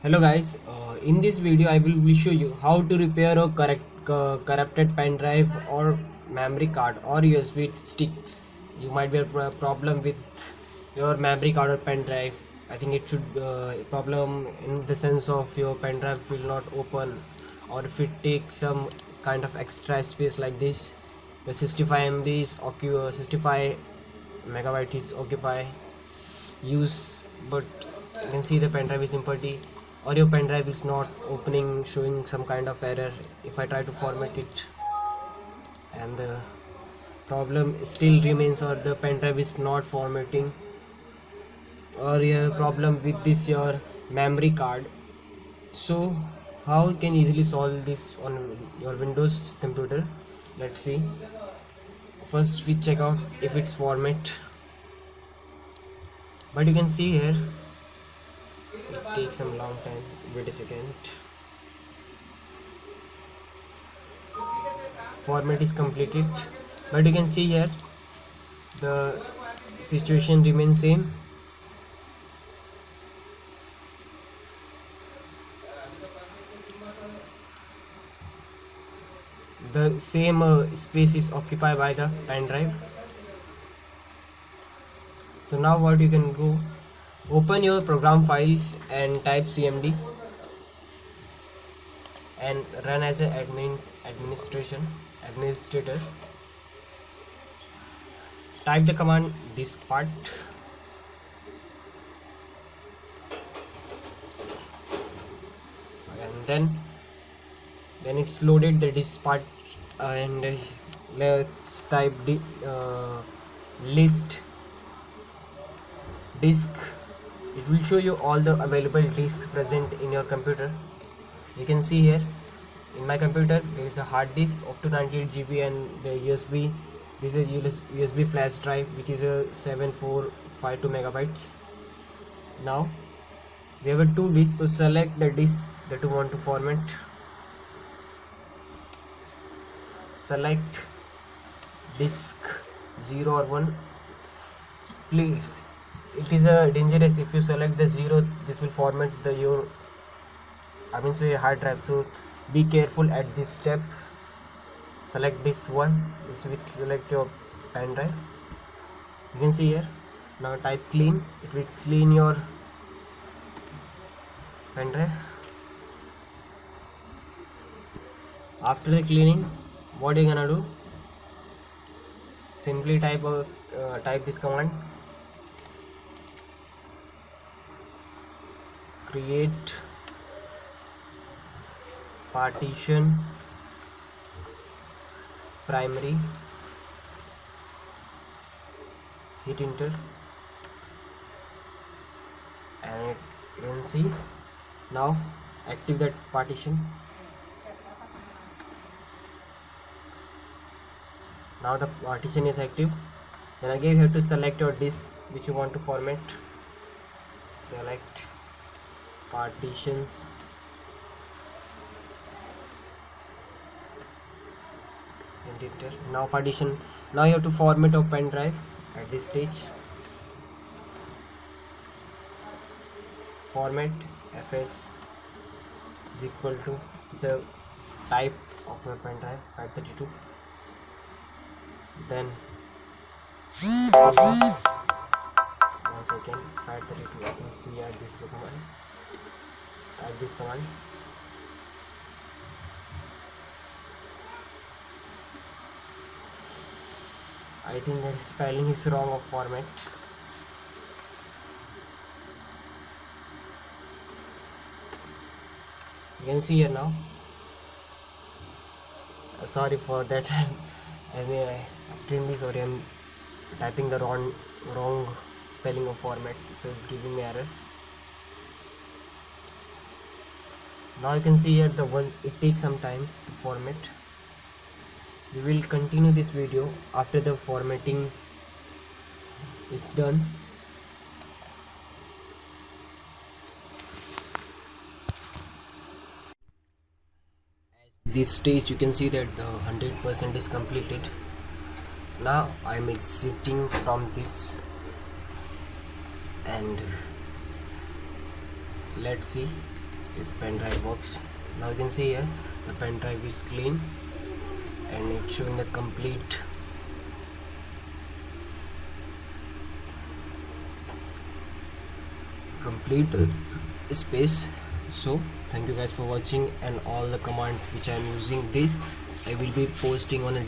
Hello guys, in this video I will show you how to repair a corrupted pen drive or memory card or USB sticks. You might be a problem with your memory card or pen drive. I think it should problem in the sense of your pen drive will not open, or if it takes some kind of extra space like this. The 65 MB is 65 megabyte is occupy use, but you can see the pen drive is empty or your pen drive is not opening, showing some kind of error. If I try to format it and the problem still remains, or the pen drive is not formatting, or you have a problem with this your memory card. So how you can easily solve this on your Windows computer? Let's see. First we check out if it's format, but you can see here it takes some long time. Wait a second. Format is completed, but you can see here the situation remains same. The same space is occupied by the pen drive. So now what you can go, open your program files and type cmd and run as an administrator. Type the command diskpart and then it's loaded the diskpart, and let's type the list disk. It will show you all the available disks present in your computer. You can see here in my computer there is a hard disk of 298 GB and the USB. This is a USB flash drive which is a 7452 megabytes. Now we have a two disks, so select the disk that you want to format. Select disk 0 or 1. Please, it is dangerous if you select the 0. This will format your hard drive, so be careful at this step. Select this one. This will select your pen drive. You can see here. Now type clean. It will clean your pen drive. After the cleaning, what you're gonna do? Simply type this command: create partition primary. Hit enter and you can see now active that partition. Now the partition is active. Then again you have to select your disk which you want to format. Select partitions, and enter. Now partition. Now you have to format your pen drive at this stage. Format fs is equal to the type of your pen drive 532. Then 1 second, 532. I can see this is a command. Type this command. I think the spelling is wrong of format. You can see here now. Sorry for that. I'm extremely sorry. I'm typing the wrong spelling of format, so it's giving me error. Now you can see here the one, it takes some time to format. We will continue this video after the formatting is done. At this stage you can see that the 100% is completed. Now I am exiting from this and let's see if pen drive works. Now you can see here the pen drive is clean and it's showing the complete space. So thank you guys for watching, and all the command which I am using this I will be posting on a